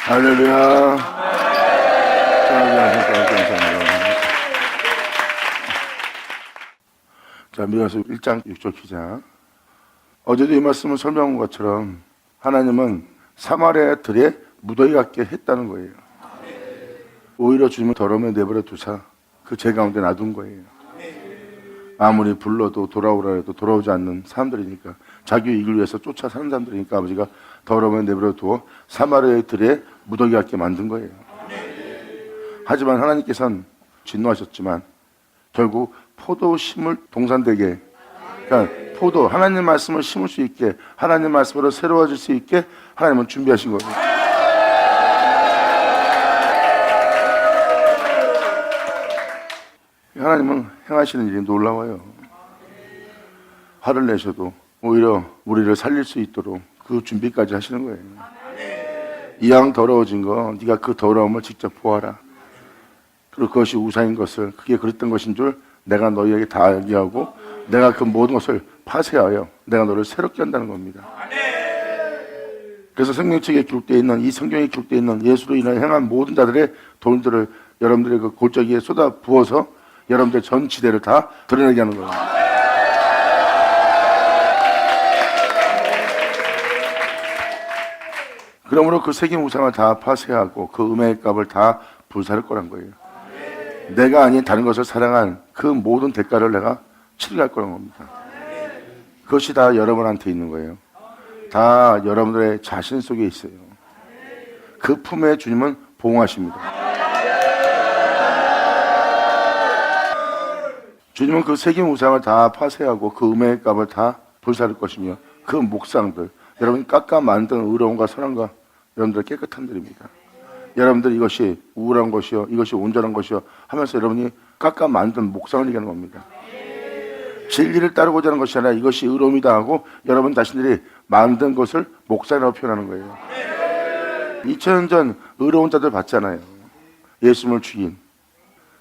할렐루야. 자, 미가서 1장 6절 기자. 어제도 이 말씀을 설명한 것처럼 하나님은 사마리아 들에 무더기 같게 했다는 거예요. 오히려 주님을 더러움에 내버려 두사 그 죄 가운데 놔둔 거예요. 아무리 불러도 돌아오라 해도 돌아오지 않는 사람들이니까, 자기 이익을 위해서 쫓아 사는 사람들이니까 아버지가 더러움에 내버려 두어 사마리아의 들에 무더기 같게 만든 거예요. 하지만 하나님께서는 진노하셨지만 결국 포도 심을 동산되게, 그러니까 포도, 하나님 말씀을 심을 수 있게, 하나님 말씀으로 새로워질 수 있게 하나님은 준비하신 거예요. 하나님은 행하시는 일이 놀라워요. 화를 내셔도 오히려 우리를 살릴 수 있도록 그 준비까지 하시는 거예요. 이왕 더러워진 거 네가 그 더러움을 직접 보아라. 그리고 그것이 우상인 것을, 그게 그랬던 것인 줄 내가 너희에게 다 알게 하고 내가 그 모든 것을 파쇄하여 내가 너를 새롭게 한다는 겁니다. 그래서 성경책에 기록되어 있는, 이 성경에 기록되어 있는 예수로 인하여 행한 모든 자들의 돈들을 여러분들의 그 골짜기에 쏟아 부어서 여러분들 전 지대를 다 드러내게 하는 거예요. 그러므로 그 세계 우상을 다 파쇄하고 그 음의 값을 다 불사를 거란 거예요. 내가 아닌 다른 것을 사랑한 그 모든 대가를 내가 치르게 할 거란 겁니다. 그것이 다 여러분한테 있는 거예요. 다 여러분들의 자신 속에 있어요. 그 품에 주님은 보응하십니다. 주님은 그 세계 우상을 다 파쇄하고 그 음의 값을 다 불사를 것이며 그 목상들, 여러분이 깎아 만든 의로움과 선함과 여러분들의 깨끗한 들입니다. 여러분들 이것이 우울한 것이요, 이것이 온전한 것이요 하면서 여러분이 깎아 만든 목상을 얘기하는 겁니다. 진리를 따르고자 하는 것이 아니라 이것이 의로움이다 하고 여러분 자신들이 만든 것을 목상이라고 표현하는 거예요. 2000년 전 의로운 자들 봤잖아요. 예수님을 죽인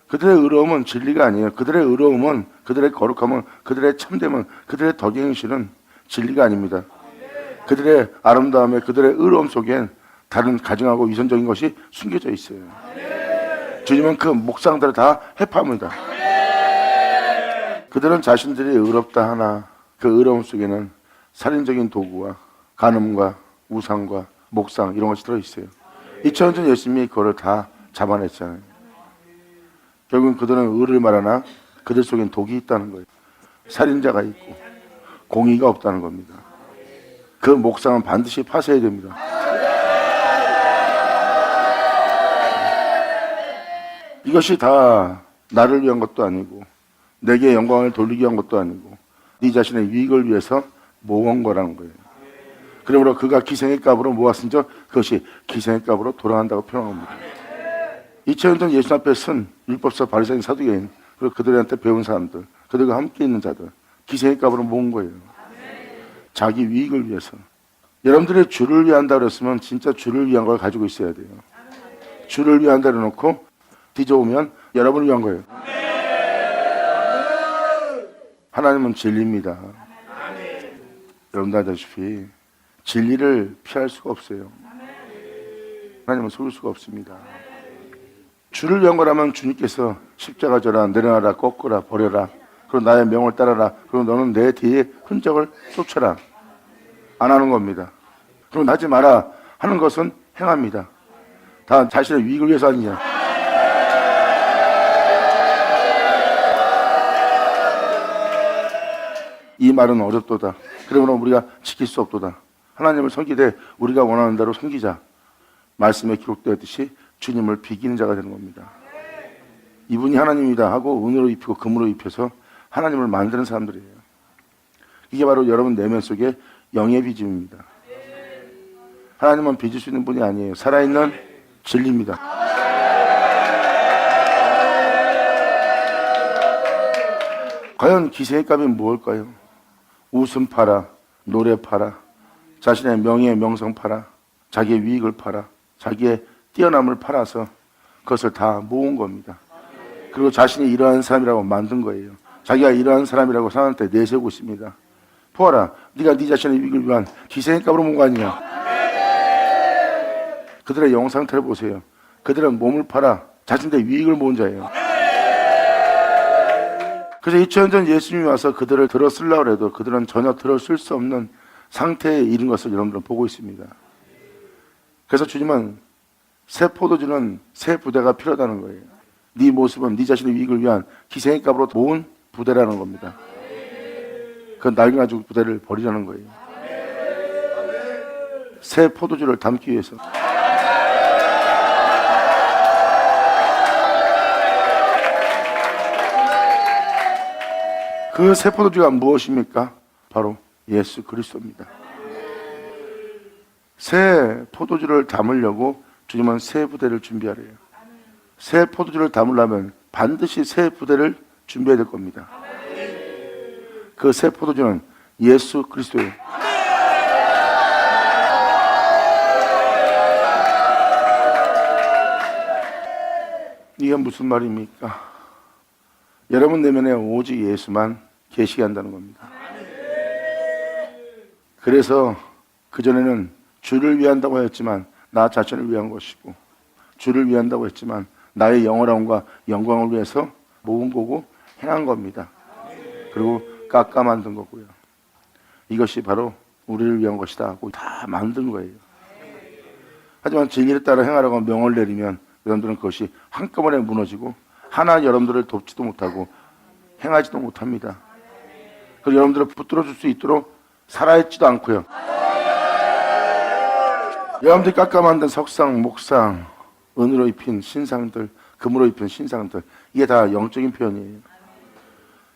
그들의 의로움은 진리가 아니에요. 그들의 의로움은, 그들의 거룩함은, 그들의 참됨은, 그들의 덕행실은 진리가 아닙니다. 그들의 아름다움에, 그들의 의로움 속엔 다른 가증하고 위선적인 것이 숨겨져 있어요. 주님은 그 목상들을 다 해파합니다. 그들은 자신들이 의롭다 하나 그 의로움 속에는 살인적인 도구와 간음과 우상과 목상 이런 것이 들어있어요. 2000년 전 예수님이 그거를 다 잡아냈잖아요. 결국은 그들은 의를 말하나 그들 속엔 독이 있다는 거예요. 살인자가 있고 공의가 없다는 겁니다. 그 목상은 반드시 파쇄해야 됩니다. 이것이 다 나를 위한 것도 아니고 내게 영광을 돌리기 위한 것도 아니고 네 자신의 유익을 위해서 모은 거라는 거예요. 그러므로 그가 기생의 값으로 모았은즉 그것이 기생의 값으로 돌아간다고 표현합니다. 2000년 전 예수 앞에 선 율법사 바리새인 사두개인 그리고 그들한테 배운 사람들, 그들과 함께 있는 자들, 기생의 값으로 모은 거예요. 자기 유익을 위해서. 여러분들의 주를 위한다 그랬으면 진짜 주를 위한 걸 가지고 있어야 돼요. 주를 위한다 그래놓고 뒤져오면 여러분을 위한 거예요. 하나님은 진리입니다. 여러분들 아시다시피 진리를 피할 수가 없어요. 하나님은 속일 수가 없습니다. 주를 위한 거라면 주님께서 십자가 져라, 내려놔라, 꺾어라, 버려라, 그리고 나의 명을 따라라, 그리고 너는 내 뒤에 흔적을 쫓아라 안 하는 겁니다. 그리고 하지 마라 하는 것은 행합니다. 다 자신의 유익을 위해서 아니냐. 이 말은 어렵도다. 그러므로 우리가 지킬 수 없도다. 하나님을 섬기되 우리가 원하는 대로 섬기자. 말씀에 기록되었듯이 주님을 비기는 자가 되는 겁니다. 이분이 하나님이다 하고 은으로 입히고 금으로 입혀서 하나님을 만드는 사람들이에요. 이게 바로 여러분 내면 속에 영의 빚입니다. 하나님은 빚을 수 있는 분이 아니에요. 살아있는 진리입니다. 과연 기생의 값이 무엇일까요? 웃음 팔아, 노래 팔아, 자신의 명예, 명성 팔아, 자기의 유익을 팔아, 자기의 뛰어남을 팔아서 그것을 다 모은 겁니다. 그리고 자신이 이러한 사람이라고 만든 거예요. 자기가 이러한 사람이라고 사람한테 내세우고 있습니다. 보아라, 네가 네 자신의 유익을 위한 기생의 값으로 모은 거 아니냐. 그들의 영 상태를 보세요. 그들은 몸을 팔아 자신들의 유익을 모은 자예요. 그래서 2000년 전 예수님이 와서 그들을 들어 쓰려고 해도 그들은 전혀 들어 쓸 수 없는 상태에 이른 것을 여러분들은 보고 있습니다. 그래서 주님은 새 포도주는 새 부대가 필요하다는 거예요. 네 모습은 네 자신의 유익을 위한 희생의 값으로 모은 부대라는 겁니다. 그 낡은 가죽 부대를 버리라는 거예요. 새 포도주를 담기 위해서. 그 새 포도주가 무엇입니까? 바로 예수 그리스도입니다. 새 포도주를 담으려고 주님은 새 부대를 준비하래요. 새 포도주를 담으려면 반드시 새 부대를 준비해야 될 겁니다. 그 새 포도주는 예수 그리스도예요. 이게 무슨 말입니까? 여러분 내면에 오직 예수만 계시게 한다는 겁니다. 그래서 그전에는 주를 위한다고 했지만 나 자신을 위한 것이고, 주를 위한다고 했지만 나의 영원함과 영광을 위해서 모은 거고 행한 겁니다. 그리고 깎아 만든 거고요. 이것이 바로 우리를 위한 것이다 하고 다 만든 거예요. 하지만 진리에 따라 행하라고 명을 내리면 여러분들은 그것이 한꺼번에 무너지고 하나 여러분들을 돕지도 못하고 행하지도 못합니다. 그리고 여러분들을 붙들어줄 수 있도록 살아있지도 않고요. 여러분들이 깎아 만든 석상, 목상, 은으로 입힌 신상들, 금으로 입힌 신상들, 이게 다 영적인 표현이에요.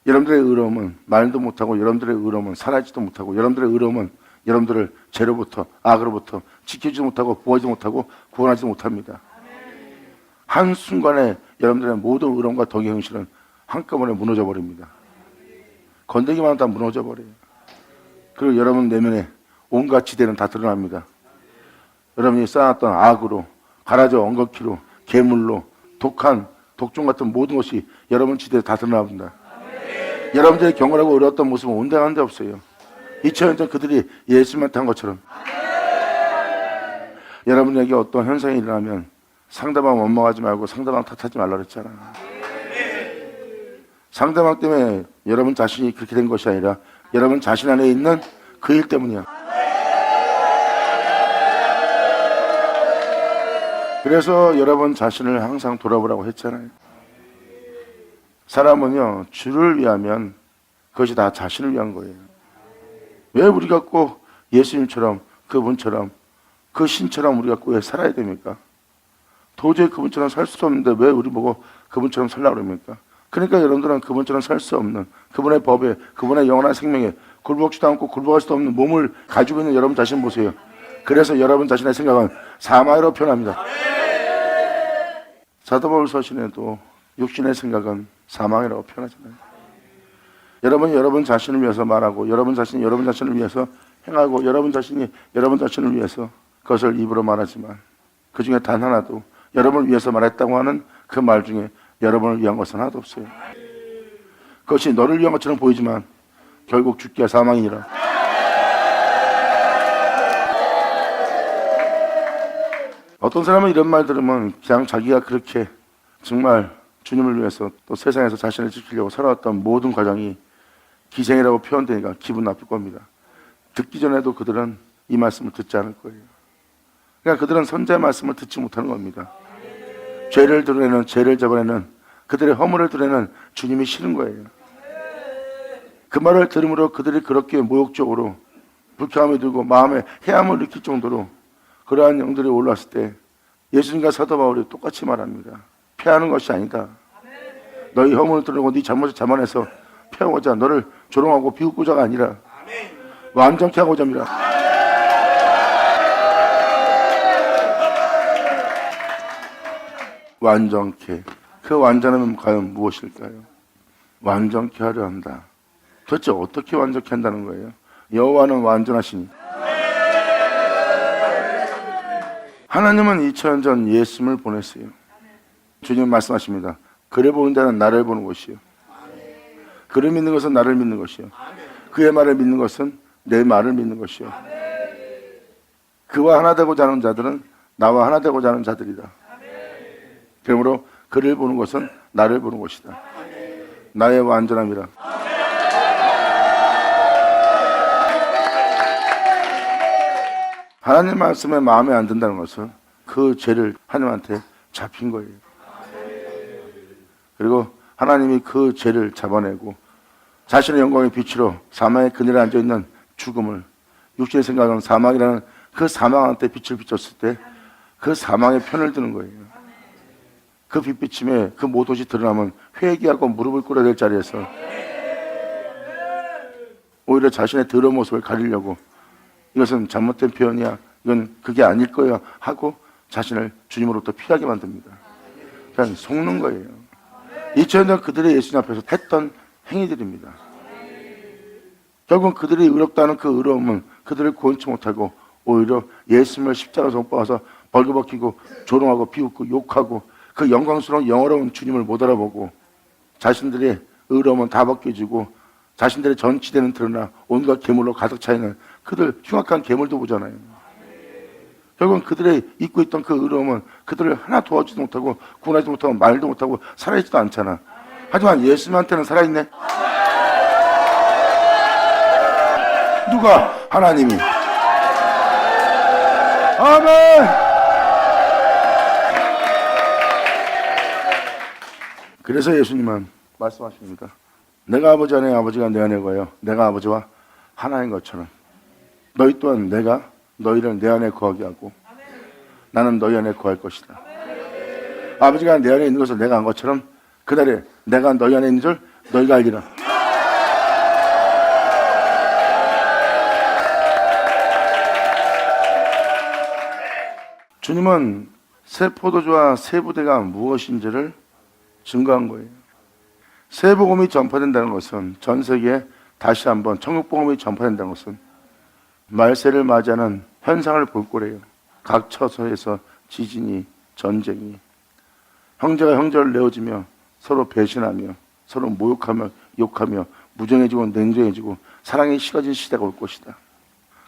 여러분들의 의로움은 말도 못하고, 여러분들의 의로움은 살아있지도 못하고, 여러분들의 의로움은 여러분들을 죄로부터, 악으로부터 지키지도 못하고, 보호하지도 못하고, 구원하지도 못합니다. 한순간에 여러분들의 모든 의로움과 덕의 행실은 한꺼번에 무너져 버립니다. 건드기만 하면 다 무너져 버려요. 그리고 여러분 내면에 온갖 지대는 다 드러납니다. 여러분이 쌓았던 악으로, 가라져 엉겅퀴로, 괴물로, 독한, 독종 같은 모든 것이 여러분 지대에 다 드러납니다. 여러분들의 경건하고 어려웠던 모습은 온데간데 데 없어요. 2000년 전 그들이 예수님을 탄 것처럼. 여러분에게 어떤 현상이 일어나면 상대방 원망하지 말고 상대방 탓하지 말라 그랬잖아. 상대방 때문에 여러분 자신이 그렇게 된 것이 아니라 여러분 자신 안에 있는 그 일 때문이야. 그래서 여러분 자신을 항상 돌아보라고 했잖아요. 사람은요, 주를 위하면 그것이 다 자신을 위한 거예요. 왜 우리가 꼭 예수님처럼, 그분처럼, 그 신처럼 우리가 꼭 왜 살아야 됩니까? 도저히 그분처럼 살 수 없는데 왜 우리 보고 그분처럼 살라고 그럽니까? 그러니까 여러분들은 그분처럼 살 수 없는, 그분의 법에, 그분의 영원한 생명에 굴복지도 않고 굴복할 수도 없는 몸을 가지고 있는 여러분 자신 보세요. 그래서 여러분 자신의 생각은 사망으로 표현합니다. 사도 바울 서신에도 육신의 생각은 사망이라고 표현하잖아요. 여러분이 여러분 자신을 위해서 말하고, 여러분 자신이 여러분 자신을 위해서 행하고, 여러분 자신이 여러분 자신을 위해서 그것을 입으로 말하지만 그 중에 단 하나도 여러분을 위해서 말했다고 하는 그 말 중에 여러분을 위한 것은 하나도 없어요. 그것이 너를 위한 것처럼 보이지만 결국 죽기가 사망이니라. 어떤 사람은 이런 말 들으면 그냥 자기가 그렇게 정말 주님을 위해서 또 세상에서 자신을 지키려고 살아왔던 모든 과정이 기생이라고 표현되니까 기분 나쁠 겁니다. 듣기 전에도 그들은 이 말씀을 듣지 않을 거예요. 그러니까 그들은 선자의 말씀을 듣지 못하는 겁니다. 죄를 드러내는, 죄를 잡아내는, 그들의 허물을 드러내는 주님이 싫은 거예요. 그 말을 들음으로 그들이 그렇게 모욕적으로 불쾌함이 들고 마음에 해함을 느낄 정도로 그러한 영들이 올라왔을 때 예수님과 사도 바울이 똑같이 말합니다. 패하는 것이 아니다. 너희 허물을 드러내고 네 잘못을 자만해서 패하고자 너를 조롱하고 비웃고자가 아니라 완전케 하고자 합니다. 완전케. 그 완전함은 과연 무엇일까요? 완전케 하려 한다. 도대체 어떻게 완전케 한다는 거예요? 여호와는 완전하시니. 하나님은 2000년 전 예수님을 보냈어요. 주님 말씀하십니다. 그를 보는 자는 나를 보는 것이요. 그를 믿는 것은 나를 믿는 것이요. 그의 말을 믿는 것은 내 말을 믿는 것이요. 그와 하나 되고자 하는 자들은 나와 하나 되고자 하는 자들이다. 그러므로 그를 보는 것은 나를 보는 것이다. 나의 완전함이라. 하나님 말씀에 마음에 안 든다는 것은 그 죄를 하나님한테 잡힌 거예요. 그리고 하나님이 그 죄를 잡아내고 자신의 영광의 빛으로 사망의 그늘에 앉아있는 죽음을, 육신의 생각은 사망이라는 그 사망한테 빛을 비췄을 때 그 사망의 편을 드는 거예요. 그 빛비침에 그 모독이 드러나면 회개하고 무릎을 꿇어야 될 자리에서 오히려 자신의 더러운 모습을 가리려고 이것은 잘못된 표현이야, 이건 그게 아닐 거야 하고 자신을 주님으로부터 피하게 만듭니다. 그냥 속는 거예요. 2000년 그들의 예수님 앞에서 했던 행위들입니다. 결국은 그들이 의롭다는 그 의로움은 그들을 구원치 못하고 오히려 예수님을 십자가에서 못 박아서 벌거벗기고 조롱하고 비웃고 욕하고 그 영광스러운 영어로운 주님을 못 알아보고 자신들의 의로움은 다 벗겨지고 자신들의 전치대는 드러나 온갖 괴물로 가득 차있는 그들 흉악한 괴물도 보잖아요. 결국은 그들의 입고 있던 그 의로움은 그들을 하나 도와주지도 못하고 구원하지도 못하고 말도 못하고 살아있지도 않잖아. 하지만 예수님한테는 살아있네. 누가? 하나님이. 아멘. 그래서 예수님은 말씀하십니다. 내가 아버지 안에 아버지가 내 안에 거하여 내가 아버지와 하나인 것처럼 너희 또한 내가 너희를 내 안에 거하게 하고 나는 너희 안에 거할 것이다. 아버지가 내 안에 있는 것을 내가 한 것처럼 그날에 내가 너희 안에 있는 줄 너희가 알리라. 주님은 새 포도주와 새 부대가 무엇인지를 증거한 거예요. 새 복음이 전파된다는 것은 전 세계에 다시 한번 천국 복음이 전파된다는 것은 말세를 맞이하는 현상을 볼 거래요. 각 처소에서 지진이, 전쟁이, 형제가 형제를 내어주며 서로 배신하며 서로 모욕하며 욕하며 무정해지고 냉정해지고 사랑이 식어진 시대가 올 것이다.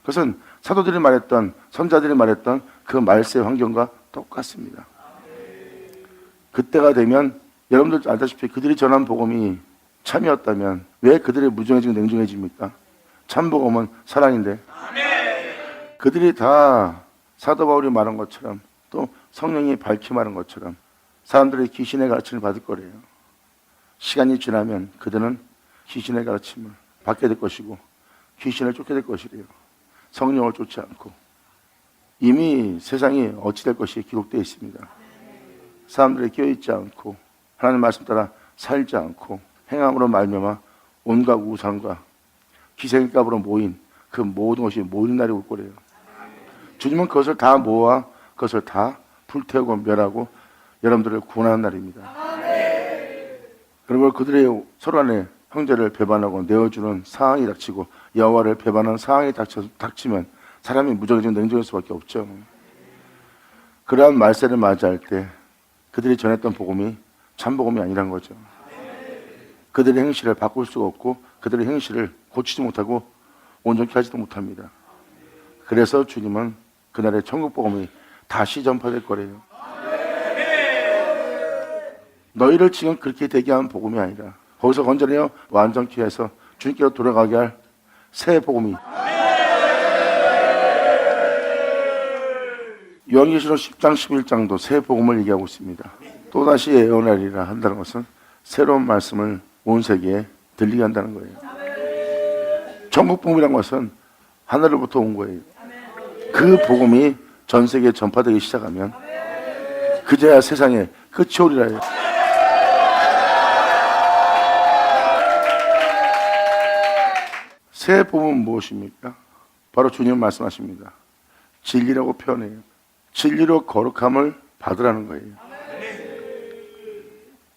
그것은 사도들이 말했던, 선자들이 말했던 그 말세 환경과 똑같습니다. 그때가 되면 여러분들 알다시피 그들이 전한 복음이 참이었다면 왜 그들이 무정해지고 냉정해집니까? 참 복음은 사랑인데. 그들이 다 사도 바울이 말한 것처럼 또 성령이 밝히 말한 것처럼 사람들이 귀신의 가르침을 받을 거래요. 시간이 지나면 그들은 귀신의 가르침을 받게 될 것이고 귀신을 쫓게 될 것이래요. 성령을 쫓지 않고. 이미 세상이 어찌 될 것이 기록되어 있습니다. 사람들이 끼어있지 않고 하나님 말씀 따라 살지 않고 행함으로 말미암아 온갖 우상과 기생값으로 모인 그 모든 것이 모이는 날이 올 거래요. 주님은 그것을 다 모아 그것을 다 불태우고 멸하고 여러분들을 구원하는 날입니다. 그리고 그들의 서로 간에 형제를 배반하고 내어주는 상황이 닥치고 여호와를 배반하는 상황이 닥치면 사람이 무정해지고 냉정할 수밖에 없죠. 그러한 말세를 맞이할 때 그들이 전했던 복음이 참 복음이 아니란 거죠. 그들의 행실을 바꿀 수가 없고 그들의 행실을 고치지 못하고 온전케 하지도 못합니다. 그래서 주님은 그날의 천국 복음이 다시 전파될 거래요. 너희를 지금 그렇게 되게 한 복음이 아니라 거기서 건져내어 완전케 해서 주님께로 돌아가게 할 새 복음이. 요한계시록 10장 11장도 새 복음을 얘기하고 있습니다. 또다시 예언하리라 한다는 것은 새로운 말씀을 온 세계에 들리게 한다는 거예요. 천국 복음이라는 것은 하늘로부터 온 거예요. 그 복음이 전 세계에 전파되기 시작하면 그제야 세상에 끝이 오리라 해요. 새 복음은 무엇입니까? 바로 주님 말씀하십니다. 진리라고 표현해요. 진리로 거룩함을 받으라는 거예요.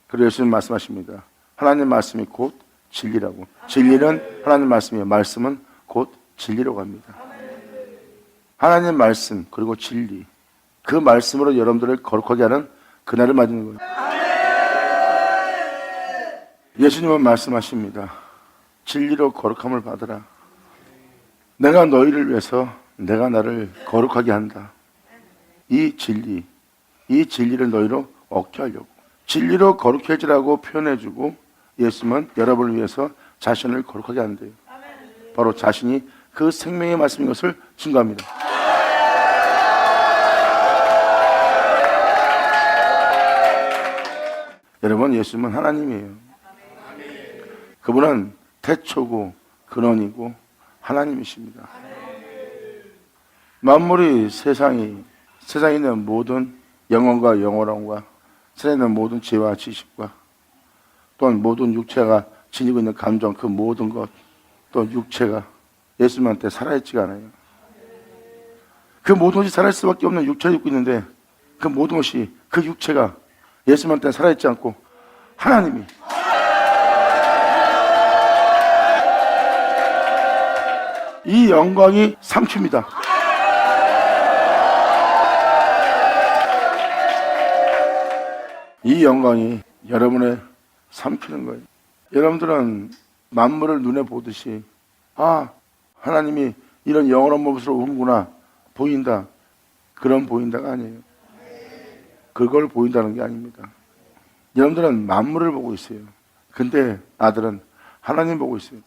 그래서 예수님 말씀하십니다. 하나님 말씀이 곧 진리라고. 진리는 하나님 말씀이에요. 말씀은 곧 진리라고 합니다. 하나님 말씀 그리고 진리, 그 말씀으로 여러분들을 거룩하게 하는 그날을 맞이는 거예요. 예수님은 말씀하십니다. 진리로 거룩함을 받으라. 내가 너희를 위해서 내가 나를 거룩하게 한다. 이 진리를 너희로 얻게 하려고. 진리로 거룩해 지라고 표현해주고 예수님은 여러분을 위해서 자신을 거룩하게 한대요. 바로 자신이 그 생명의 말씀인 것을 증거합니다. 여러분, 예수님은 하나님이에요. 그분은 태초고 근원이고 하나님이십니다. 만물이 세상에 있는 모든 영혼과 영원함과 세상에 있는 모든 지혜와 지식과 또한 모든 육체가 지니고 있는 감정, 그 모든 것, 또 육체가 예수님한테 살아있지가 않아요. 그 모든 것이 살아있을 수밖에 없는 육체를 입고 있는데 그 모든 것이, 그 육체가 예수님한테 살아있지 않고 하나님이, 이 영광이 삼킵니다. 이 영광이 여러분의 삼키는 거예요. 여러분들은 만물을 눈에 보듯이 하나님이 이런 영원한 모습으로 오는구나, 보인다. 그런 보인다가 아니에요. 그걸 보인다는 게 아닙니다. 여러분들은 만물을 보고 있어요. 근데 아들은 하나님 보고 있어요.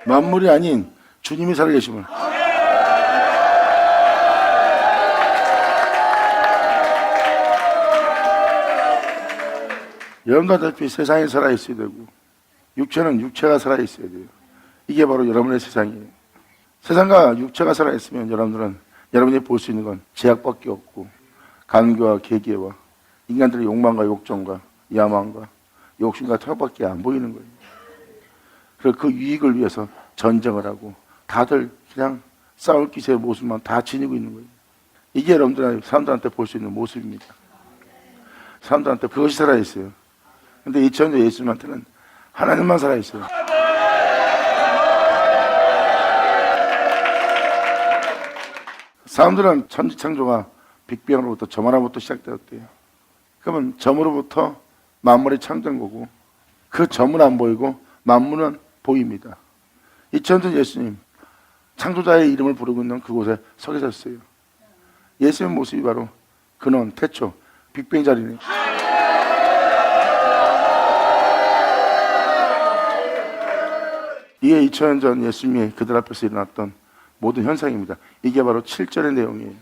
만물이 아닌 주님이 살아계심을. 여러분도 알다시피 세상에 살아있어야 되고 육체는 육체가 살아있어야 돼요. 이게 바로 여러분의 세상이에요. 세상과 육체가 살아있으면 여러분들은 여러분이 볼 수 있는 건 제약밖에 없고 간교와 계계와 인간들의 욕망과 욕정과 야망과 욕심과 타협밖에 안 보이는 거예요. 그래서 그 유익을 위해서 전쟁을 하고 다들 그냥 싸울 기세의 모습만 다 지니고 있는 거예요. 이게 여러분들 사람들한테 볼 수 있는 모습입니다. 사람들한테 그것이 살아있어요. 근데 2000년 예수님한테는 하나님만 살아있어요. 사람들은 천지창조가 빅뱅으로부터 점 하나부터 시작되었대요. 그러면 점으로부터 만물이 창조된 거고 그 점은 안 보이고 만물은 보입니다. 2000년 예수님 창조자의 이름을 부르고 있는 그곳에 서 계셨어요. 예수님의 모습이 바로 근원, 태초, 빅뱅 자리네. 이게 2000년 전 예수님이 그들 앞에서 일어났던 모든 현상입니다. 이게 바로 7절의 내용이에요.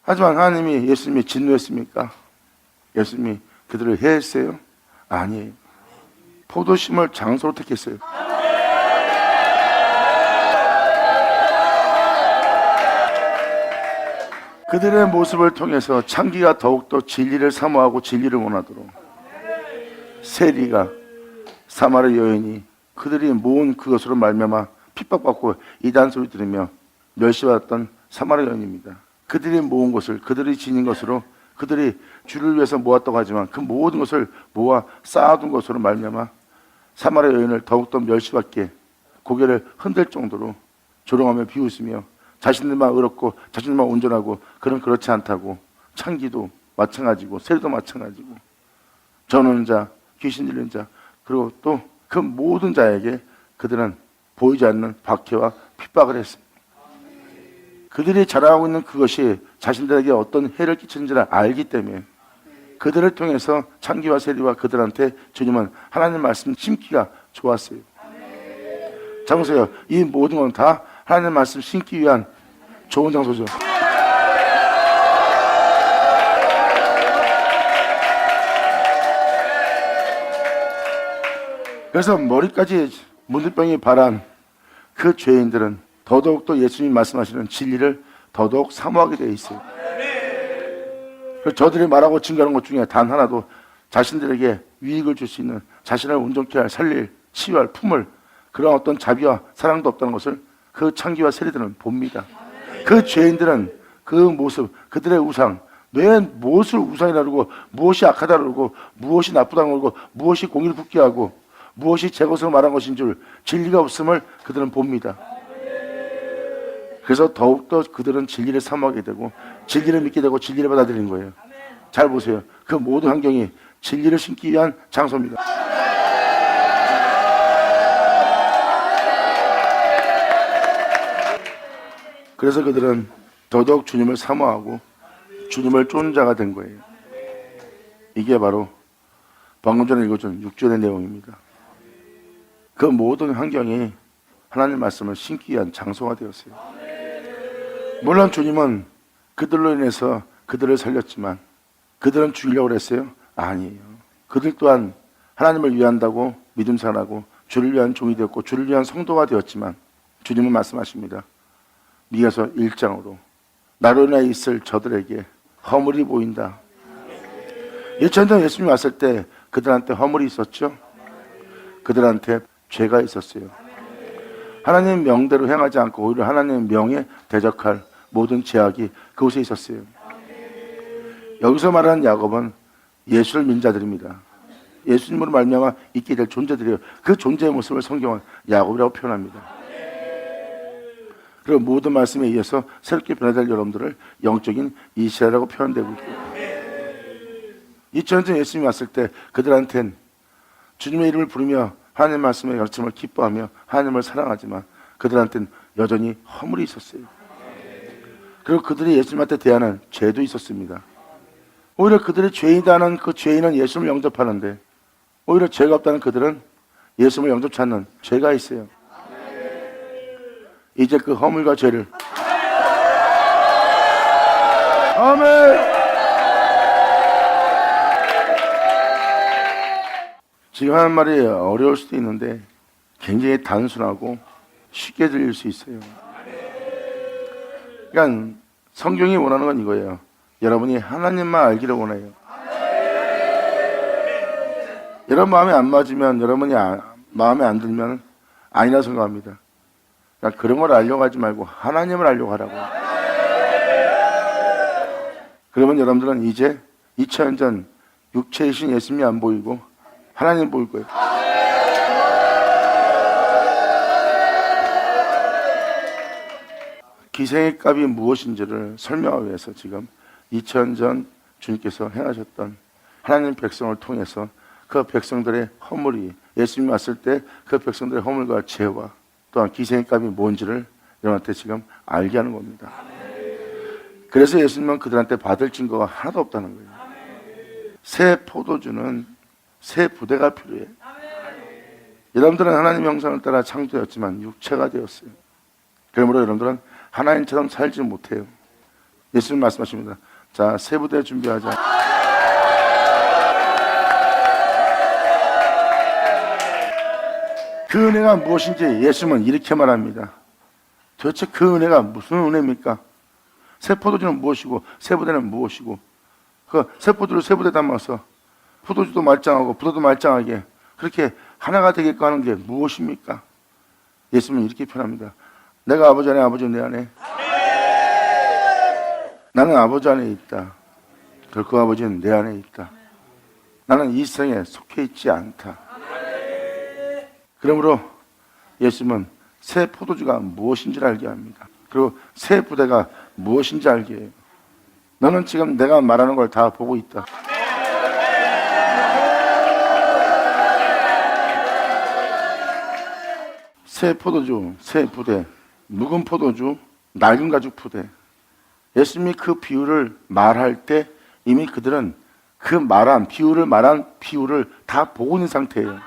하지만 하나님이 예수님이 진노했습니까? 예수님이 그들을 해했어요? 아니에요. 포도심을 장소로 택했어요. 그들의 모습을 통해서 창기가 더욱더 진리를 사모하고 진리를 원하도록 세리가 사마리 여인이 그들이 모은 그것으로 말미암아 핍박받고 이단 소리 들으며 멸시받았던 사마리 여인입니다. 그들이 모은 것을, 그들이 지닌 것으로, 그들이 주를 위해서 모았다고 하지만 그 모든 것을 모아 쌓아둔 것으로 말미암아 사마리 여인을 더욱더 멸시받게 고개를 흔들 정도로 조롱하며 비웃으며 자신들만 의롭고 자신들만 온전하고 그렇지 않다고 창기도 마찬가지고 세리도 마찬가지고 전하는 자, 귀신 들리는 자, 그리고 또 그 모든 자에게 그들은 보이지 않는 박해와 핍박을 했습니다. 그들이 자랑하고 있는 그것이 자신들에게 어떤 해를 끼치는지를 알기 때문에 그들을 통해서 창기와 세리와 그들한테 주님은 하나님 말씀 심기가 좋았어요. 자 보세요. 이 모든 건 다 하나님 말씀 심기 위한 좋은 장소죠. 그래서 머리까지 문둥병이 바란 그 죄인들은 더더욱더 예수님이 말씀하시는 진리를 더더욱 사모하게 되어 있어요. 그래서 저들이 말하고 증거하는 것 중에 단 하나도 자신들에게 유익을 줄 수 있는, 자신을 온전케 할, 살릴, 치유할, 품을 그런 어떤 자비와 사랑도 없다는 것을 그 창기와 세리들은 봅니다. 그 죄인들은 그 모습, 그들의 우상, 왜 무엇을 우상이라 그러고 무엇이 악하다 그러고 무엇이 나쁘다 그러고 무엇이 공의를 붙게 하고 무엇이 제 것으로 말한 것인 줄 진리가 없음을 그들은 봅니다. 그래서 더욱더 그들은 진리를 사모하게 되고 진리를 믿게 되고 진리를 받아들이는 거예요. 잘 보세요. 그 모든 환경이 진리를 심기 위한 장소입니다. 그래서 그들은 더더욱 주님을 사모하고 주님을 쫓는 자가 된 거예요. 이게 바로 방금 전에 읽어준 6절의 내용입니다. 그 모든 환경이 하나님 말씀을 심기 위한 장소가 되었어요. 물론 주님은 그들로 인해서 그들을 살렸지만 그들은 죽이려고 그랬어요? 아니에요. 그들 또한 하나님을 위한다고 믿음 생활하고 주를 위한 종이 되었고 주를 위한 성도가 되었지만 주님은 말씀하십니다. 미가서 1장으로 나로 인하여 있을 저들에게 허물이 보인다. 2000년 예수님이 왔을 때 그들한테 허물이 있었죠? 그들한테 죄가 있었어요. 하나님 명대로 행하지 않고 오히려 하나님 명에 대적할 모든 죄악이 그곳에 있었어요. 여기서 말하는 야곱은 예수를 믿는 자들입니다. 예수님으로 말미암아 있게 될 존재들이에요. 그 존재의 모습을 성경은 야곱이라고 표현합니다. 그리고 모든 말씀에 의해서 새롭게 변화될 여러분들을 영적인 이스라엘이라고 표현되고 있고 2000년 전 예수님이 왔을 때 그들한텐 주님의 이름을 부르며 하나님 말씀의 가르침을 기뻐하며 하나님을 사랑하지만 그들한테는 여전히 허물이 있었어요. 그리고 그들이 예수님한테 대하는 죄도 있었습니다. 오히려 그들이 죄이다는 그 죄인은 예수님을 영접하는데 오히려 죄가 없다는 그들은 예수님을 영접치 않는 죄가 있어요. 이제 그 허물과 죄를 아멘. 지금 하는 말이 어려울 수도 있는데 굉장히 단순하고 쉽게 들릴 수 있어요. 그러니까 성경이 원하는 건 이거예요. 여러분이 하나님만 알기를 원해요. 여러분 마음에 안 맞으면 여러분이 마음에 안 들면 아니라 생각합니다. 그러니까 그런 걸 알려고 하지 말고 하나님을 알려고 하라고. 그러면 여러분들은 이제 2000년 전 육체이신 예수님이 안 보이고 하나님 보일 거예요. 기생의 값이 무엇인지를 설명하기 위해서 지금 2000년 전 주님께서 행하셨던 하나님 백성을 통해서 그 백성들의 허물이 예수님이 왔을 때 그 백성들의 허물과 죄와 또한 기생의 값이 뭔지를 여러분한테 지금 알게 하는 겁니다. 그래서 예수님은 그들한테 받을 증거가 하나도 없다는 거예요. 새 포도주는 새 부대가 필요해요. 여러분들은 하나님 형상을 따라 창조되었지만 육체가 되었어요. 그러므로 여러분들은 하나님처럼 살지 못해요. 예수님 말씀하십니다. 자, 새 부대 준비하자. 그 은혜가 무엇인지 예수님은 이렇게 말합니다. 도대체 그 은혜가 무슨 은혜입니까? 새 포도주는 무엇이고 새 부대는 무엇이고 그 새 포도를 새 부대 담아서 포도주도 말짱하고 부도도 말짱하게 그렇게 하나가 되게끔 하는 게 무엇입니까? 예수님은 이렇게 표현합니다. 내가 아버지 안에 아버지 내 안에 나는 아버지 안에 있다. 그리고 그 아버지는 내 안에 있다. 나는 이 세상에 속해 있지 않다. 그러므로 예수님은 새 포도주가 무엇인지를 알게 합니다. 그리고 새 부대가 무엇인지 알게 해요. 너는 지금 내가 말하는 걸 다 보고 있다. 새 포도주, 새 부대, 묵은 포도주, 낡은 가죽 부대. 예수님이 그 비유를 말할 때 이미 그들은 그 말한 비유를 다 보고 있는 상태예요.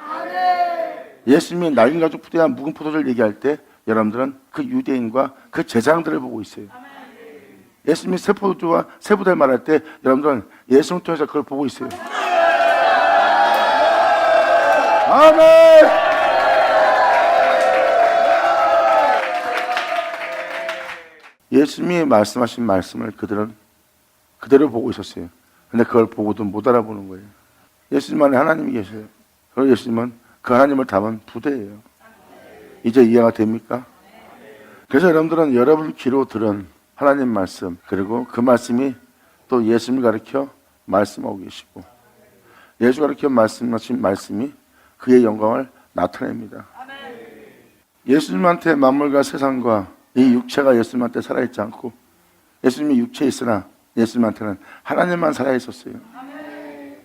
예수님이 낡은 가죽 부대와 묵은 포도주를 얘기할 때 여러분들은 그 유대인과 그 제사장들을 보고 있어요. 예수님이 새 포도주와 새 부대를 말할 때 여러분들은 예수님을 통해서 그걸 보고 있어요. 아멘! 예수님이 말씀하신 말씀을 그들은 그대로 보고 있었어요. 근데 그걸 보고도 못 알아보는 거예요. 예수님 안에 하나님이 계셔요. 그리고 예수님은 그 하나님을 담은 부대예요. 이제 이해가 됩니까? 그래서 여러분들은 여러분 귀로 들은 하나님 말씀 그리고 그 말씀이 또 예수님을 가르쳐 말씀하고 계시고 예수 가르쳐 말씀하신 말씀이 그의 영광을 나타냅니다. 예수님한테 만물과 세상과 이 육체가 예수님한테 살아있지 않고 예수님이 육체에 있으나 예수님한테는 하나님만 살아있었어요.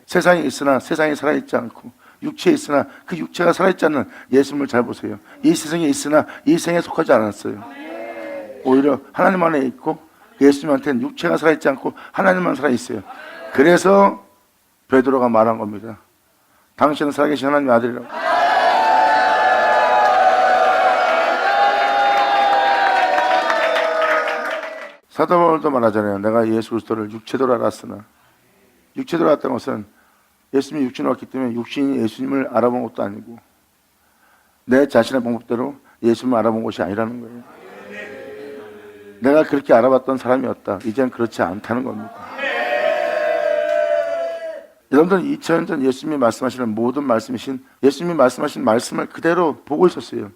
세상에 있으나 세상에 살아있지 않고 육체에 있으나 그 육체가 살아있지 않는 예수님을 잘 보세요. 이 세상에 있으나 이 세상에 속하지 않았어요. 오히려 하나님 안에 있고 예수님한테는 육체가 살아있지 않고 하나님만 살아있어요. 그래서 베드로가 말한 겁니다. 당신은 살아계신 하나님의 아들이라고. 사도 바울도 말하잖아요. 내가 예수 그리스도를 육체도로 알았으나, 육체도로 알았다는 것은 예수님이 육신으로 왔기 때문에 육신이 예수님을 알아본 것도 아니고 내 자신의 방법대로 예수님을 알아본 것이 아니라는 거예요. 내가 그렇게 알아봤던 사람이었다. 이제는 그렇지 않다는 겁니다. 여러분들은 2000년 전 예수님이 말씀하시는 모든 말씀이신 예수님이 말씀하신 말씀을 그대로 보고 있었어요.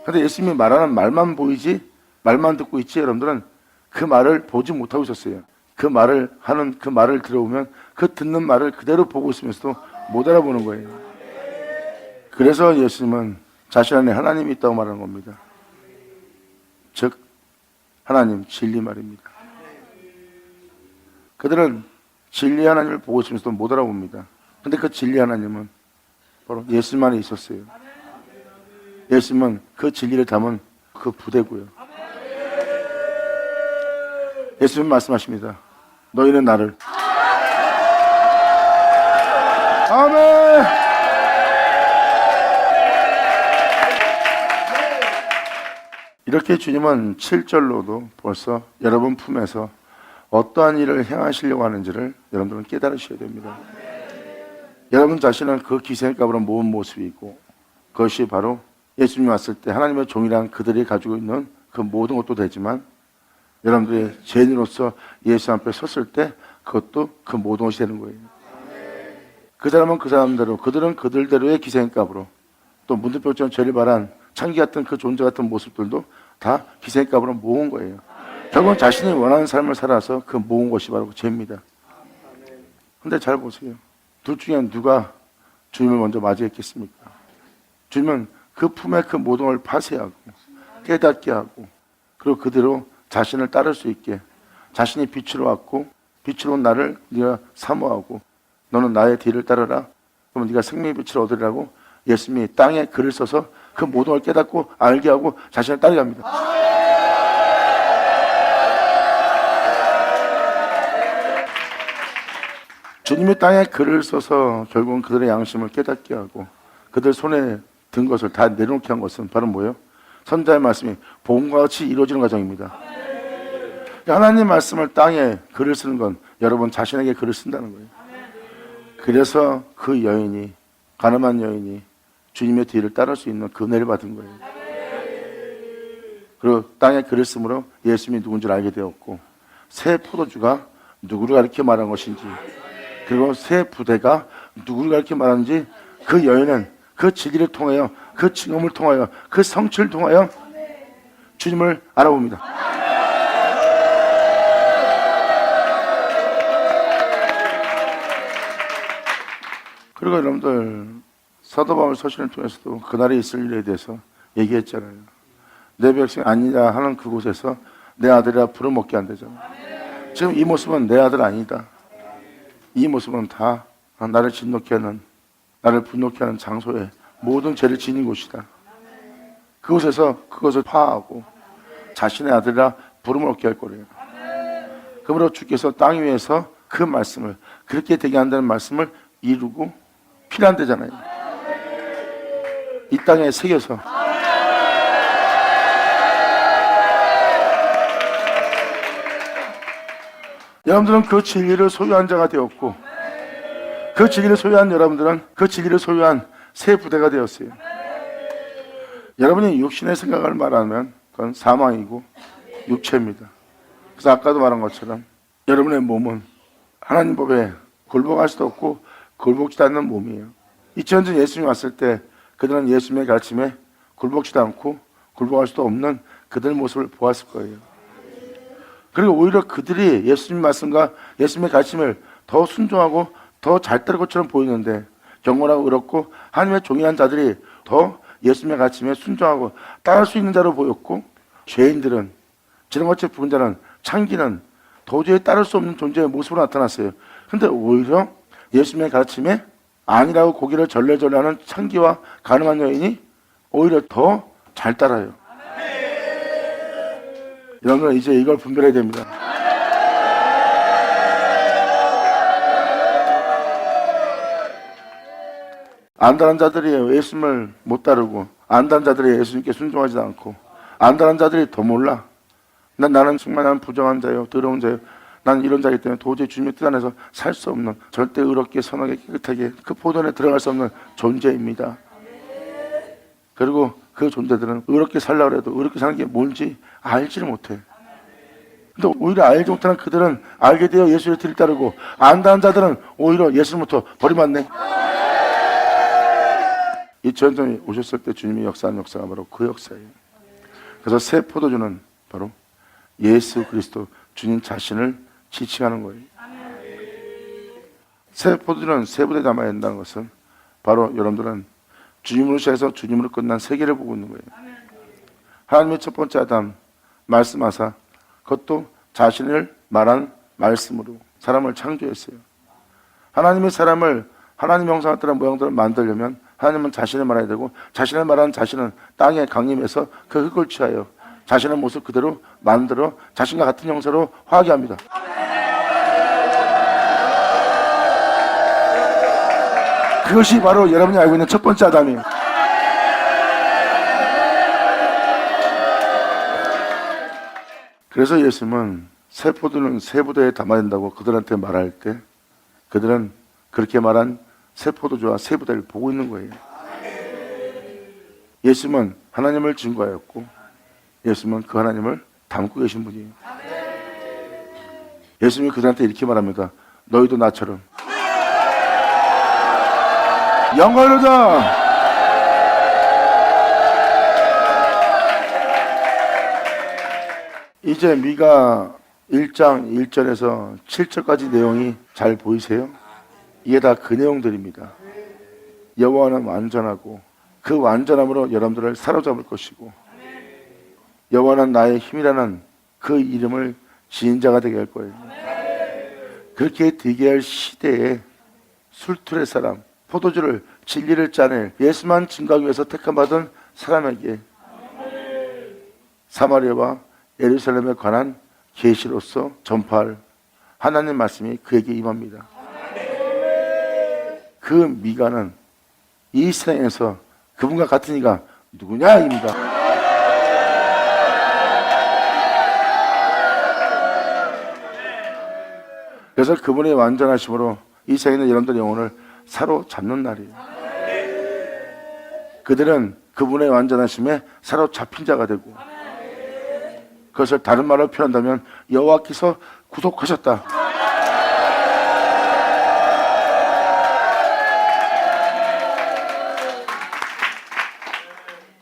그런데 예수님이 말하는 말만 보이지 말만 듣고 있지 여러분들은 그 말을 보지 못하고 있었어요. 그 말을 하는 그 말을 들어보면 그 듣는 말을 그대로 보고 있으면서도 못 알아보는 거예요. 그래서 예수님은 자신 안에 하나님이 있다고 말하는 겁니다. 즉 하나님 진리 말입니다. 그들은 진리 하나님을 보고 있으면서도 못 알아봅니다. 근데 그 진리 하나님은 바로 예수님 안에 있었어요. 예수님은 그 진리를 담은 그 부대고요. 예수님 말씀하십니다. 너희는 나를 아멘. 이렇게 주님은 7절로도 벌써 여러분 품에서 어떠한 일을 행하시려고 하는지를 여러분들은 깨달으셔야 됩니다. 여러분 자신은 그 기생값으로 모은 모습이고 그것이 바로 예수님이 왔을 때 하나님의 종이란 그들이 가지고 있는 그 모든 것도 되지만 여러분들이 죄인으로서 예수 앞에 섰을 때 그것도 그 모든 것이 되는 거예요. 그 사람은 그 사람대로 그들은 그들대로의 기생값으로 또 문드병처럼 죄를 발한 창기 같은 그 존재 같은 모습들도 다 기생값으로 모은 거예요. 결국은 자신이 원하는 삶을 살아서 그 모은 것이 바로 죄입니다. 근데 잘 보세요. 둘 중에 누가 주님을 먼저 맞이했겠습니까? 주님은 그 품에 그 모든 걸 파쇄하고 깨닫게 하고 그리고 그대로 자신을 따를 수 있게 자신이 빛으로 왔고 빛으로 온 나를 네가 사모하고 너는 나의 뒤를 따르라. 그러면 네가 생명의 빛을 얻으리라고 예수님이 땅에 글을 써서 그 모든 걸 깨닫고 알게 하고 자신을 따르게 합니다. 주님이 땅에 글을 써서 결국은 그들의 양심을 깨닫게 하고 그들 손에 든 것을 다 내려놓게 한 것은 바로 뭐예요? 선자의 말씀이 복음과 같이 이루어지는 과정입니다. 하나님 말씀을 땅에 글을 쓰는 건 여러분 자신에게 글을 쓴다는 거예요. 그래서 그 여인이 가늠한 여인이 주님의 뒤를 따를 수 있는 그 은혜를 받은 거예요. 그리고 땅에 글을 쓰므로 예수님이 누군지를 알게 되었고 새 포도주가 누구를 가리켜 말한 것인지 그리고 새 부대가 누구를 가리켜 말하는지 그 여인은 그 진리를 통하여 그 증언을 통하여 그 성취를 통하여 주님을 알아봅니다. 그리고 여러분들 사도 바울 서신을 통해서도 그날에 있을 일에 대해서 얘기했잖아요. 내 백성 아니라 하는 그곳에서 내 아들이라 부려먹게 한다잖아요. 지금 이 모습은 내 아들 아니다. 이 모습은 다 나를 진노케 하는 나를 분노케 하는 장소에 모든 죄를 지닌 곳이다. 그곳에서 그것을 파하고 자신의 아들이라 부름을 얻게 할 거래요. 그러므로 주께서 땅 위에서 그 말씀을 그렇게 되게 한다는 말씀을 이루고 필요한대잖아요. 이 땅에 새겨서 여러분들은 그 진리를 소유한 자가 되었고 그 진리를 소유한 여러분들은 그 진리를 소유한 새 부대가 되었어요. 여러분이 육신의 생각을 말하면 그건 사망이고 육체입니다. 그래서 아까도 말한 것처럼 여러분의 몸은 하나님 법에 굴복할 수도 없고 굴복지도 않는 몸이에요. 2000년 전 예수님이 왔을 때 그들은 예수님의 가르침에 굴복지도 않고 굴복할 수도 없는 그들의 모습을 보았을 거예요. 그리고 오히려 그들이 예수님 말씀과 예수님의 가르침을 더 순종하고 더 잘 따를 것처럼 보이는데 경건하고 의롭고 하나님의 종이한 자들이 더 예수님의 가르침에 순종하고 따를 수 있는 자로 보였고 죄인들은 지렁같이 부은 자는 창기는 도저히 따를 수 없는 존재의 모습으로 나타났어요. 그런데 오히려 예수님의 가르침에 아니라고 고개를 절레절레하는 창기와 가늠한 여인이 오히려 더 잘 따라요. 여러분은 이제 이걸 분별해야 됩니다. 안다는 자들이 예수님을 못 따르고, 안다는 자들이 예수님께 순종하지 않고, 안다는 자들이 더 몰라. 나는 정말 나는 부정한 자요, 더러운 자요. 나는 이런 자이기 때문에 도저히 주님의 뜻 안에서 살 수 없는, 절대 의롭게 선하게 깨끗하게 그 포도원에 들어갈 수 없는 존재입니다. 그리고 그 존재들은 의롭게 살려고 해도 의롭게 사는 게 뭔지 알지를 못해. 근데 오히려 알지 못하는 그들은 알게 되어 예수의 뒤를 따르고, 안다는 자들은 오히려 예수님부터 버림받네. 2000년 전에 오셨을 때 주님이 역사한 역사가 바로 그 역사예요. 그래서 새 포도주는 바로 예수 그리스도 주님 자신을 지칭하는 거예요. 새 포도주는 새 부대에 담아야 된다는 것은 바로 여러분들은 주님으로 시작해서 주님으로 끝난 세계를 보고 있는 거예요. 하나님의 첫 번째 아담 말씀하사 그것도 자신을 말한 말씀으로 사람을 창조했어요. 하나님의 사람을 하나님 형상을 따라 모양대로 만들려면 하나님은 자신을 말해야 되고, 자신을 말하는 자신은 땅에 강림해서 그 흙을 취하여 자신의 모습 그대로 만들어 자신과 같은 형상으로 화하게 합니다. 그것이 바로 여러분이 알고 있는 첫 번째 아담이에요. 그래서 예수님은 새 포도는 새 부대에 담아야 된다고 그들한테 말할 때 그들은 그렇게 말한 새 포도주와 새 부대를 보고 있는 거예요. 예수님은 하나님을 증거하였고, 예수님은 그 하나님을 담고 계신 분이에요. 예수님이 그들한테 이렇게 말합니다. 너희도 나처럼 영광을 얻어. 이제 미가 1장 1절에서 7절까지 내용이 잘 보이세요? 이게 다 그 내용들입니다. 여호와는 완전하고 그 완전함으로 여러분들을 사로잡을 것이고, 여호와는 나의 힘이라는 그 이름을 지닌 자가 되게 할 거예요. 그렇게 되게 할 시대에 술투의 사람, 포도주를 진리를 짜낼 예수만 증거하기 위해서 택함받은 사람에게 사마리아와 예루살렘에 관한 계시로서 전파할 하나님의 말씀이 그에게 임합니다. 그 미가는 이 세상에서 그분과 같은 이가 누구냐입니다. 그래서 그분의 완전하심으로 이 세상에 있는 여러분들의 영혼을 사로잡는 날이에요. 그들은 그분의 완전하심에 사로잡힌 자가 되고, 그것을 다른 말로 표현한다면 여호와께서 구속하셨다.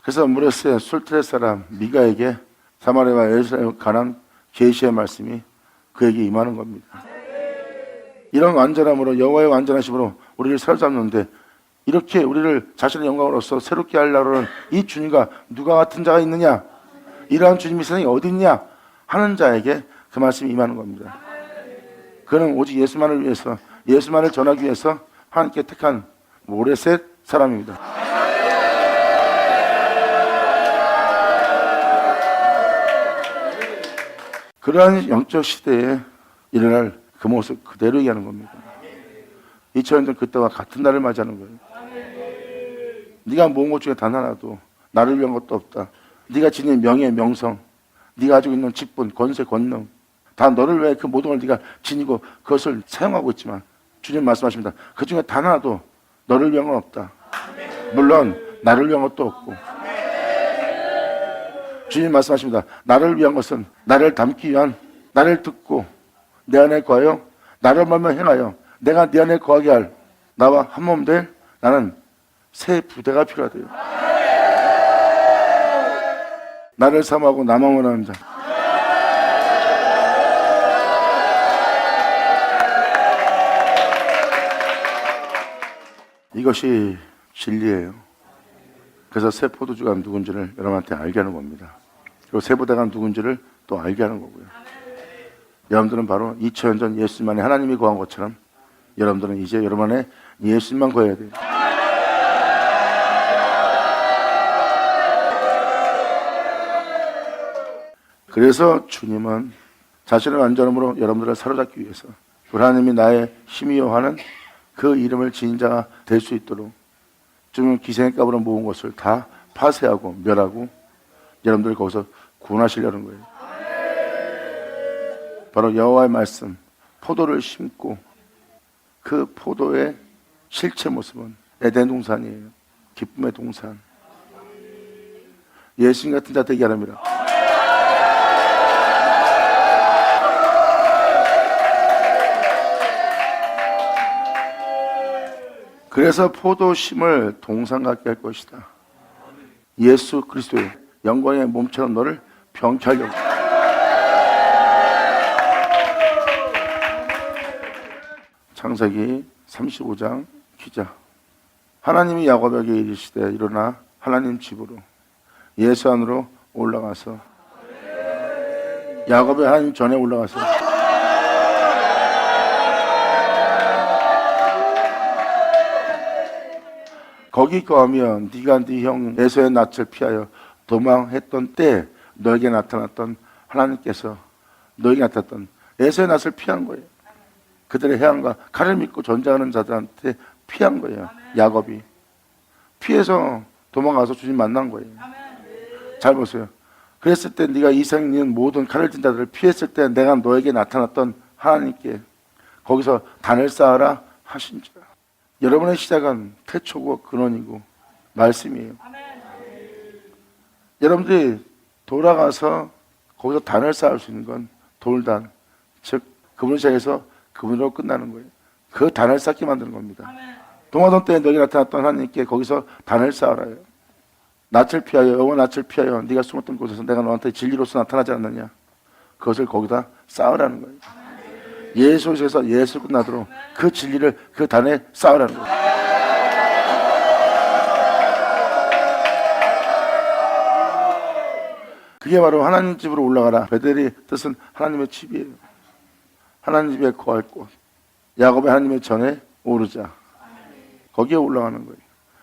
그래서 무레스의 술트레 사람 미가에게 사마리아와 예루살렘에 관한 계시의 말씀이 그에게 임하는 겁니다. 이런 완전함으로, 여호와의 완전하심으로 우리를 사로잡는데, 이렇게 우리를 자신의 영광으로서 새롭게 하려고 하는 이 주님과 누가 같은 자가 있느냐, 이러한 주님이 세상에 어디 있냐 하는 자에게 그 말씀이 임하는 겁니다. 그는 오직 예수만을 위해서, 예수만을 전하기 위해서 하나님께 택한 모레셋 사람입니다. 그러한 영적 시대에 일어날 그 모습 그대로 얘기하는 겁니다. 2000년 전 그때와 같은 날을 맞이하는 거예요. 네가 모은 것 중에 단 하나도 나를 위한 것도 없다. 네가 지닌 명예, 명성, 네가 가지고 있는 직분, 권세, 권능, 다 너를 위해 그 모든 걸 네가 지니고 그것을 사용하고 있지만, 주님 말씀하십니다. 그 중에 단 하나도 너를 위한 건 없다. 물론 나를 위한 것도 없고, 주님 말씀하십니다. 나를 위한 것은 나를 닮기 위한, 나를 듣고 내 안에 거하여 나를 말며 행하여 내가 네 안에 거하게 할 나와 한 몸 될 나는 새 부대가 필요하대요. 나를 사모하고 나만 원하는 자. 이것이 진리예요. 그래서 새 포도주가 누군지를 여러분한테 알게 하는 겁니다. 그리고 새 부대가 누군지를 또 알게 하는 거고요. 여러분들은 바로 2000년 전 예수님만의 하나님이 거한 것처럼 여러분들은 이제 여러분의 예수님만 거해야 돼요. 그래서 주님은 자신의 완전함으로 여러분들을 사로잡기 위해서 하나님이 나의 힘이요 하는 그 이름을 지닌 자가 될 수 있도록 주님은 기생의 값으로 모은 것을 다 파쇄하고 멸하고 여러분들을 거기서 구원하시려는 거예요. 바로 여호와의 말씀, 포도를 심고 그 포도의 실체 모습은 에덴 동산이에요. 기쁨의 동산. 예수님 같은 자 되게 하랍니다. 그래서 포도심을 동산 같게 할 것이다. 예수 그리스도의 영광의 몸처럼 너를 병쾌하려고. 창세기 35장 기자. 하나님이 야곱에게 이르시되 일어나 하나님 집으로 예수 안으로 올라가서 야곱의 하나님 전에 올라가서 거기 거하면 네가 네 형 에서의 낯을 피하여 도망했던 때 너에게 나타났던 하나님께서 너에게 나타났던 에서의 낯을 피한 거예요. 그들의 해안과 칼을 믿고 전쟁하는 자들한테 피한 거예요. 야곱이 피해서 도망가서 주님 만난 거예요. 잘 보세요. 그랬을 때 네가 이상 있는 모든 칼을 든 자들을 피했을 때 내가 너에게 나타났던 하나님께 거기서 단을 쌓아라 하신지라. 여러분의 시작은 태초고 근원이고 말씀이에요. 여러분들이 돌아가서 거기서 단을 쌓을 수 있는 건 돌단, 즉 그분 시작해서 그분으로 끝나는 거예요. 그 단을 쌓게 만드는 겁니다. 동화돈 때에 너에게 나타났던 하나님께 거기서 단을 쌓아라요. 낯을 피하여 여호와 낯을 피하여 네가 숨었던 곳에서 내가 너한테 진리로서 나타나지 않느냐. 그것을 거기다 쌓으라는 거예요. 예수에서 예수 끝나도록 그 진리를 그 단에 쌓으라는 거예요. 그게 바로 하나님 집으로 올라가라. 베델의 뜻은 하나님의 집이에요. 하나님 집에 거할 곳. 야곱의 하나님의 전에 오르자. 거기에 올라가는 거예요.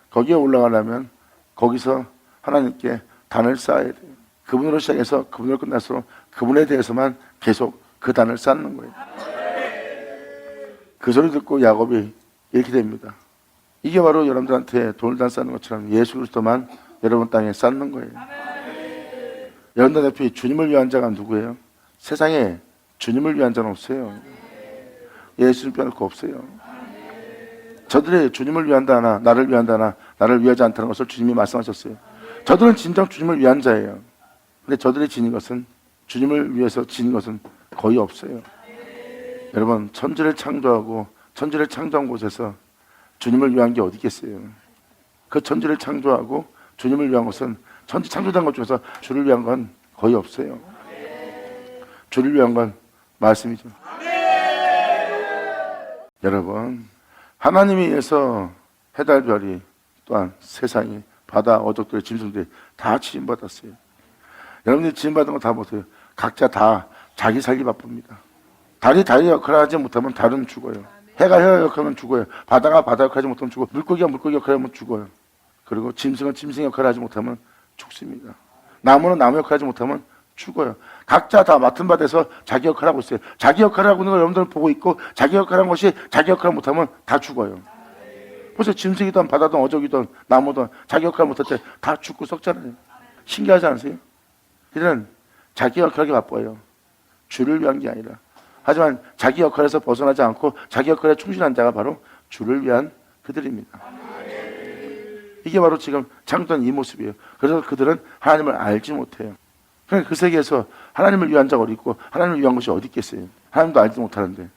거기에 올라가려면 거기서 하나님께 단을 쌓아야 돼요. 그분으로 시작해서 그분으로 끝날수록 그분에 대해서만 계속 그 단을 쌓는 거예요. 그 소리 듣고 야곱이 이렇게 됩니다. 이게 바로 여러분들한테 돌단 쌓는 것처럼 예수 그리스도만 여러분 땅에 쌓는 거예요. 여러분들 앞에 주님을 위한 자가 누구예요? 세상에 주님을 위한 자는 없어요. 예수님 빼놓고 없어요. 저들이 주님을 위한다 하나 나를 위한다 하나 나를 위하지 않다는 것을 주님이 말씀하셨어요. 저들은 진정 주님을 위한 자예요. 근데 저들이 지닌 것은 주님을 위해서 지닌 것은 거의 없어요. 여러분 천지를 창조하고 천지를 창조한 곳에서 주님을 위한 게 어디 있겠어요? 그 천지를 창조하고 주님을 위한 것은 천지 창조된 것 중에서 주를 위한 건 거의 없어요. 주를 위한 건 말씀이죠. 여러분 하나님에 의해서 해달별이 또한 세상이 바다 어족들 짐승들이 다 지음받았어요. 여러분들이 지음받은 거 다 보세요. 각자 다 자기 살기 바쁩니다. 달이 달의 역할을 하지 못하면 달은 죽어요. 해가 해 역할을 하면 죽어요. 바다가 바다 역할을 하지 못하면 죽어요. 물고기가 물고기 역할을 하면 죽어요. 그리고 짐승은 짐승 역할을 하지 못하면 죽습니다. 나무는 나무 역할을 하지 못하면 죽어요. 각자 다 맡은 바에서 자기 역할을 하고 있어요. 자기 역할을 하고 있는 걸 여러분들은 보고 있고 자기 역할을 한 것이 자기 역할을 못하면 다 죽어요. 벌써 짐승이든 바다든 어족이든 나무든 자기 역할을 못할 때 다 죽고 썩잖아요. 신기하지 않으세요? 이들은 자기 역할이 바빠요. 주를 위한 게 아니라. 하지만 자기 역할에서 벗어나지 않고 자기 역할에 충실한 자가 바로 주를 위한 그들입니다. 이게 바로 지금 창조된 이 모습이에요. 그래서 그들은 하나님을 알지 못해요. 그러니까 그 세계에서 하나님을 위한 자가 어디 있고 하나님을 위한 것이 어디 있겠어요? 하나님도 알지 못하는데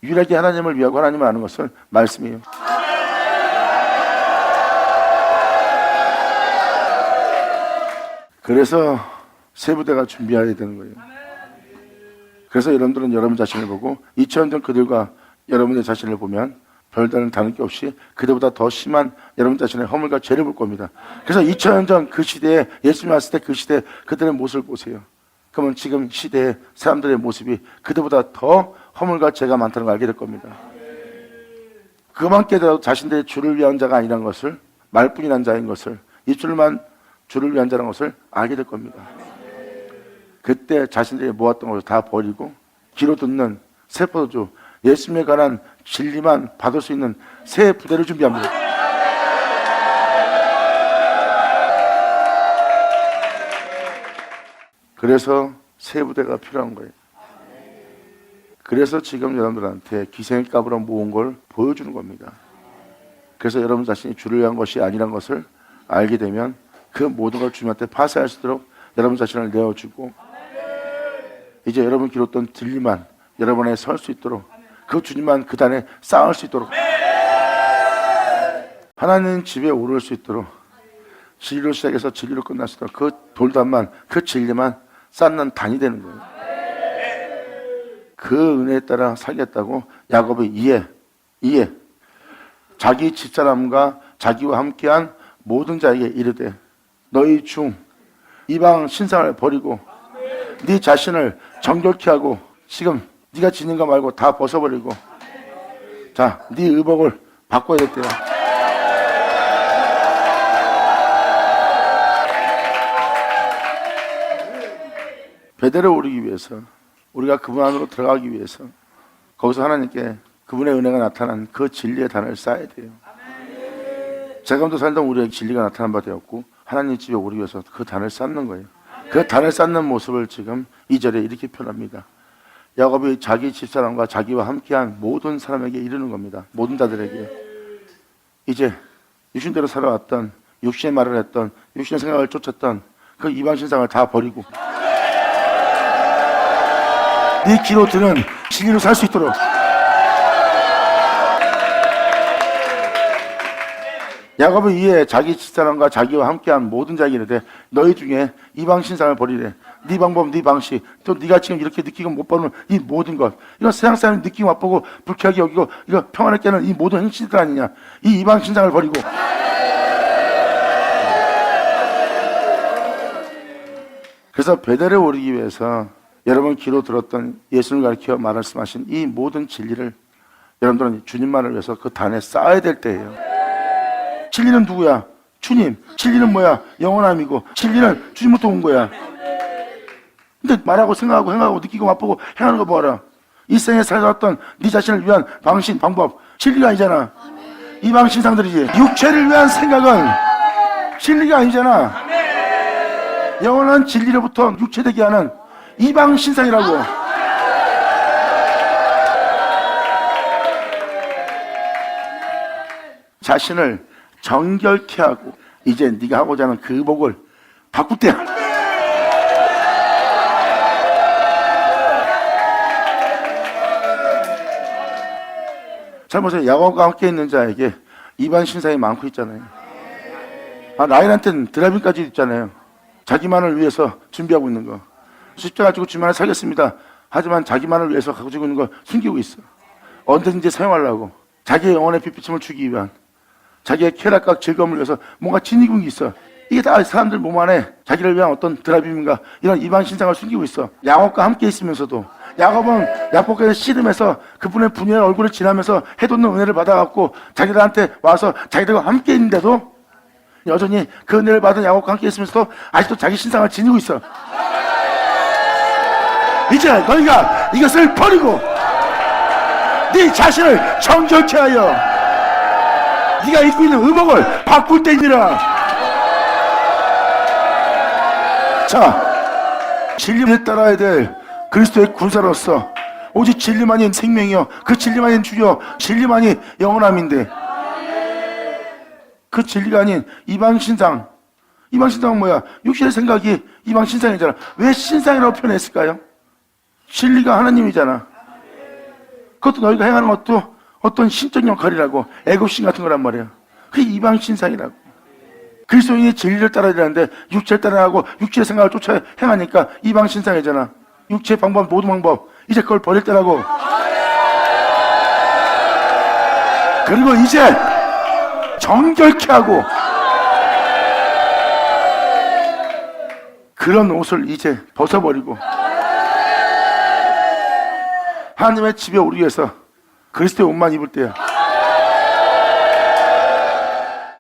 유일하게 하나님을 위하고 하나님을 아는 것은 말씀이에요. 그래서 새 부대가 준비해야 되는 거예요. 그래서 여러분들은 여러분 자신을 보고 2000년 전 그들과 여러분의 자신을 보면 별다른 다른 게 없이 그들보다 더 심한 여러분 자신의 허물과 죄를 볼 겁니다. 그래서 2000년 전 그 시대에 예수님이 왔을 때 그 시대에 그들의 모습을 보세요. 그러면 지금 시대의 사람들의 모습이 그들보다 더 허물과 죄가 많다는 걸 알게 될 겁니다. 그만 깨달아도 자신들의 주를 위한 자가 아니라는 것을, 말뿐이란 자인 것을, 입술만 주를 위한 자라는 것을 알게 될 겁니다. 그때 자신들이 모았던 것을 다 버리고 귀로 듣는 새 포도주, 예수님에 관한 진리만 받을 수 있는 새 부대를 준비합니다. 그래서 새 부대가 필요한 거예요. 그래서 지금 여러분들한테 기생의 값으로 모은 걸 보여주는 겁니다. 그래서 여러분 자신이 주를 위한 것이 아니란 것을 알게 되면 그 모든 걸 주님한테 파쇄할 수 있도록 여러분 자신을 내어주고, 이제 여러분 기록던 진리만 여러분에 설 수 있도록, 그 주님만 그 단에 쌓을 수 있도록, 하나님 집에 오를 수 있도록, 진리로 시작해서 진리로 끝날 수 있도록 그 돌담만, 그 진리만 쌓는 단이 되는 거예요. 그 은혜에 따라 살겠다고 야곱이 이에 자기 집사람과 자기와 함께한 모든 자에게 이르되 너희 중 이방 신상을 버리고 네 자신을 정결케 하고, 지금 네가 지닌 거 말고 다 벗어버리고, 자, 네 의복을 바꿔야 될 때야. 베델에 오르기 위해서, 우리가 그분 안으로 들어가기 위해서, 거기서 하나님께 그분의 은혜가 나타난 그 진리의 단을 쌓아야 돼요. 제감도 살던 우리의 진리가 나타난 바 되었고, 하나님 집에 오르기 위해서 그 단을 쌓는 거예요. 그 단을 쌓는 모습을 지금 2절에 이렇게 표현합니다. 야곱이 자기 집사람과 자기와 함께한 모든 사람에게 이르는 겁니다. 모든 자들에게. 이제 육신대로 살아왔던, 육신의 말을 했던, 육신의 생각을 쫓았던 그 이방신상을 다 버리고 네 귀로 들은 진리로 살 수 있도록, 야곱은 이에 자기 집사람과 자기와 함께한 모든 자에게 이르되 너희 중에 이방 신상을 버리래. 네 방법, 네 방식, 또 네가 지금 이렇게 느끼고 못 보는 이 모든 것, 이건 세상 사람이 느끼고 맛보고 불쾌하게 여기고 이거 평안을 깨는 이 모든 행실들 아니냐. 이 이방 신상을 버리고, 그래서 베델에 오르기 위해서 여러분 귀로 들었던 예수를 가리켜 말씀하신 이 모든 진리를 여러분들은 주님만을 위해서 그 단에 쌓아야 될 때예요. 진리는 누구야? 주님. 진리는 뭐야? 영원함이고, 진리는 주님부터 온 거야. 근데 말하고 생각하고 행하고 느끼고 맛보고 행하는 거 봐라. 이 생에 살아왔던 네 자신을 위한 방식, 방법, 진리가 아니잖아. 이방 신상들이지. 육체를 위한 생각은 진리가 아니잖아. 영원한 진리로부터 육체되게 하는 이방 신상이라고. 자신을 정결케 하고, 이제 네가 하고자 하는 그 복을 바꿀 때야. 잘 보세요. 야곱과 함께 있는 자에게 이방 신상이 많고 있잖아요. 라인한테는 드라빈까지 있잖아요. 자기만을 위해서 준비하고 있는 거. 십자가 지고 주만을 살겠습니다. 하지만 자기만을 위해서 가지고 있는 걸 숨기고 있어. 언제든지 사용하려고. 자기의 영혼의 빛비침을 주기 위한, 자기의 쾌락과 즐거움을 위해서 뭔가 지니고 있어. 이게 다 사람들 몸 안에 자기를 위한 어떤 드라빔인가 이런 이방 신상을 숨기고 있어. 야곱과 함께 있으면서도, 야곱은 야곱에서 씨름해서 그분의 분야의 얼굴을 지나면서 해돋는 은혜를 받아갖고 자기들한테 와서 자기들과 함께 있는데도 여전히 그 은혜를 받은 야곱과 함께 있으면서도 아직도 자기 신상을 지니고 있어. 이제 너희가 이것을 버리고 네 자신을 정결케 하여 네가 입고 있는 의복을 바꿀 때니라. 자, 진리를 따라야 될 그리스도의 군사로서 오직 진리만이 생명이요, 그 진리만이 주요, 진리만이 영원함인데, 그 진리가 아닌 이방신상. 이방신상은 뭐야? 육신의 생각이 이방신상이잖아. 왜 신상이라고 표현했을까요? 진리가 하나님이잖아. 그것도 너희가 행하는 것도 어떤 신적 역할이라고, 애국심 같은 거란 말이야. 그게 이방신상이라고. 그리스도인이 진리를 따라야 되는데 육체를 따라하고 육체의 생각을 쫓아 행하니까 이방신상이잖아. 육체의 방법, 모든 방법, 이제 그걸 버릴 때라고. 그리고 이제 정결케 하고 그런 옷을 이제 벗어버리고 하나님의 집에 오르기 위해서 그리스도의 옷만 입을 때야.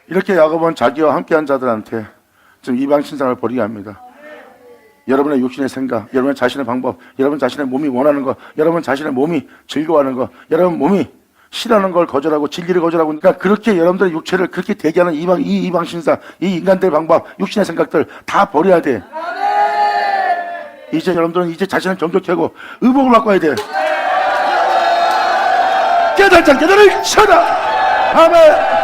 이렇게 야곱은 자기와 함께한 자들한테 지금 이방 신상을 버리게 합니다. 여러분의 육신의 생각, 여러분 자신의 방법, 여러분 자신의 몸이 원하는 것, 여러분 자신의 몸이 즐거워하는 것, 여러분 몸이 싫어하는 걸 거절하고 진리를 거절하고, 그러니까 그렇게 여러분들의 육체를 그렇게 대기하는 이방 신사, 이 인간들 방법, 육신의 생각들 다 버려야 돼. 이제 여러분들은 이제 자신을 정결하고 의복을 바꿔야 돼. 깨달자 깨달을 쳐라. 아멘.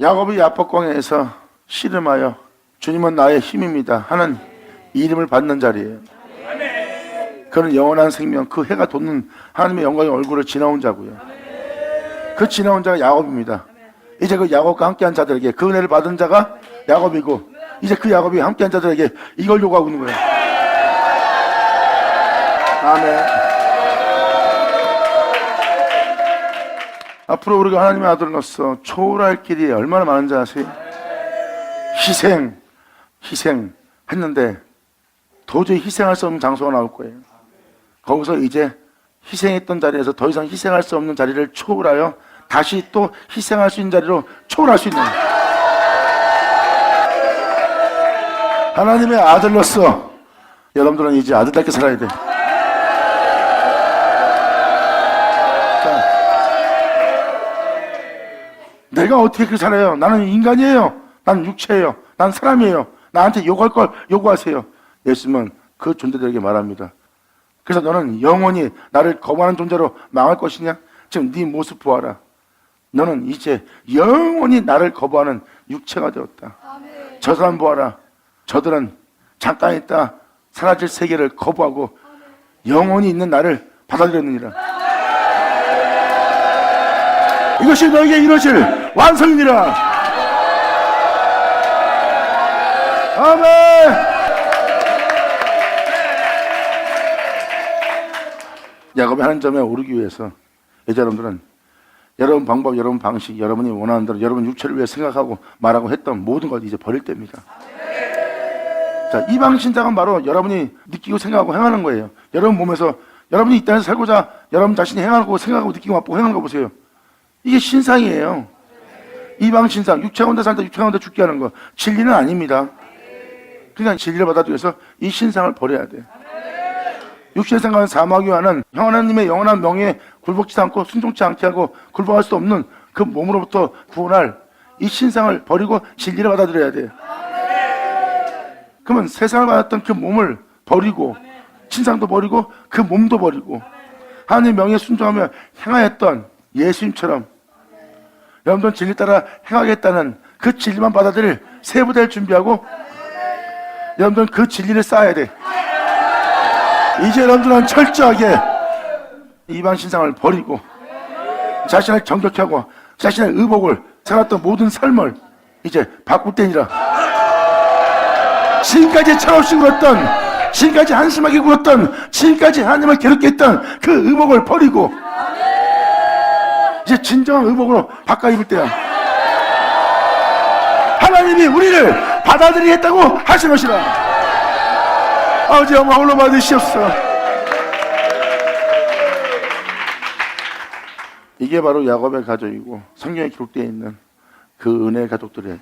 야곱이 야복강에서 씨름하여 주님은 나의 힘입니다 하는 이름을 받는 자리예요. 그는 영원한 생명, 그 해가 돋는 하나님의 영광의 얼굴을 지나온 자고요. 그 지나온 자가 야곱입니다. 이제 그 야곱과 함께한 자들에게, 그 은혜를 받은 자가 야곱이고, 이제 그 야곱이 함께한 자들에게 이걸 요구하고 있는 거예요. 아멘. 앞으로 우리가 하나님의 아들로서 초월할 길이 얼마나 많은지 아세요? 희생했는데 도저히 희생할 수 없는 장소가 나올 거예요. 거기서 이제 희생했던 자리에서 더 이상 희생할 수 없는 자리를 초월하여 다시 또 희생할 수 있는 자리로 초월할 수 있는, 하나님의 아들로서 여러분들은 이제 아들답게 살아야 돼. 자, 내가 어떻게 그렇게 살아요? 나는 인간이에요. 나는 육체예요. 나는 사람이에요. 나한테 요구할 걸 요구하세요. 예수님은 그 존재들에게 말합니다. 그래서 너는 영원히 나를 거부하는 존재로 망할 것이냐? 지금 네 모습 보아라. 너는 이제 영원히 나를 거부하는 육체가 되었다. 저 사람 보아라. 저들은 잠깐 있다 사라질 세계를 거부하고 영원히 있는 나를 받아들였느니라. 이것이 너에게 이루어질 완성이니라. 아멘. 야곱이 하는 점에 오르기 위해서 이제 여러분들은 여러분 방법, 여러분 방식, 여러분이 원하는 대로 여러분 육체를 위해 생각하고 말하고 했던 모든 걸 이제 버릴 때입니다. 자, 이방신자가 바로 여러분이 느끼고 생각하고 행하는 거예요. 여러분 몸에서 여러분이 이 땅에서 살고자 여러분 자신이 행하고 생각하고 느끼고 맛보고 행하는 거 보세요. 이게 신상이에요. 이방신상, 육체 가운데 살다 육체 가운데 죽게 하는 거 진리는 아닙니다. 그러니까 진리를 받아들이기 위해서 이 신상을 버려야 돼. 육신의 생각은 사마귀와는 하나님의 영원한 명예에 굴복치 않고 순종치 않게 하고 굴복할 수 없는 그 몸으로부터 구원할 이 신상을 버리고 진리를 받아들여야 돼. 그러면 세상을 받았던 그 몸을 버리고 신상도 버리고 그 몸도 버리고 하나님의 명예에 순종하며 행하였던 예수님처럼 여러분들은 진리 따라 행하겠다는 그 진리만 받아들일 세부대를 준비하고 여러분들은 그 진리를 쌓아야 돼. 이제 여러분들은 철저하게 이방 신상을 버리고 자신을 정결케 하고 자신의 의복을 살았던 모든 삶을 이제 바꿀 때니라. 지금까지 철없이 굴었던, 지금까지 한심하게 굴었던, 지금까지 하나님을 괴롭게 했던 그 의복을 버리고 이제 진정한 의복으로 바꿔 입을 때야. 하나님이 우리를 받아들이겠다고 하신 것이라. 아버지 영광 홀로 받으시옵소서. 이게 바로 야곱의 가족이고 성경에 기록되어 있는 그 은혜의 가족들의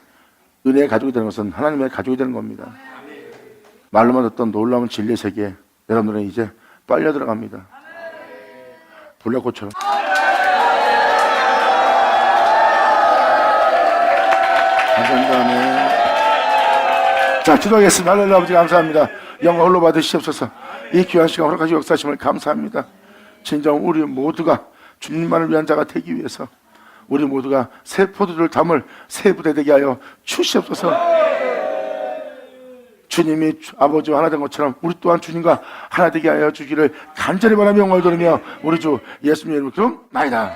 은혜의 가족이 되는 것은 하나님의 가족이 되는 겁니다. 말로만 듣던 놀라운 진리의 세계에 여러분들은 이제 빨려 들어갑니다. 불꽃처럼. 감사합니다. 자, 기도하겠습니다. 할렐루야. 아버지 감사합니다. 영광 홀로 받으시옵소서. 이 귀한 시간 허락하시고 역사하심을 감사합니다. 진정 우리 모두가 주님만을 위한 자가 되기 위해서 우리 모두가 새 포도주를 담을 새 부대 되게 하여 주시옵소서. 주님이 아버지와 하나 된 것처럼 우리 또한 주님과 하나 되게 하여 주기를 간절히 바라며 영광을 돌리며 우리 주 예수님의 이름으로 기도나이다.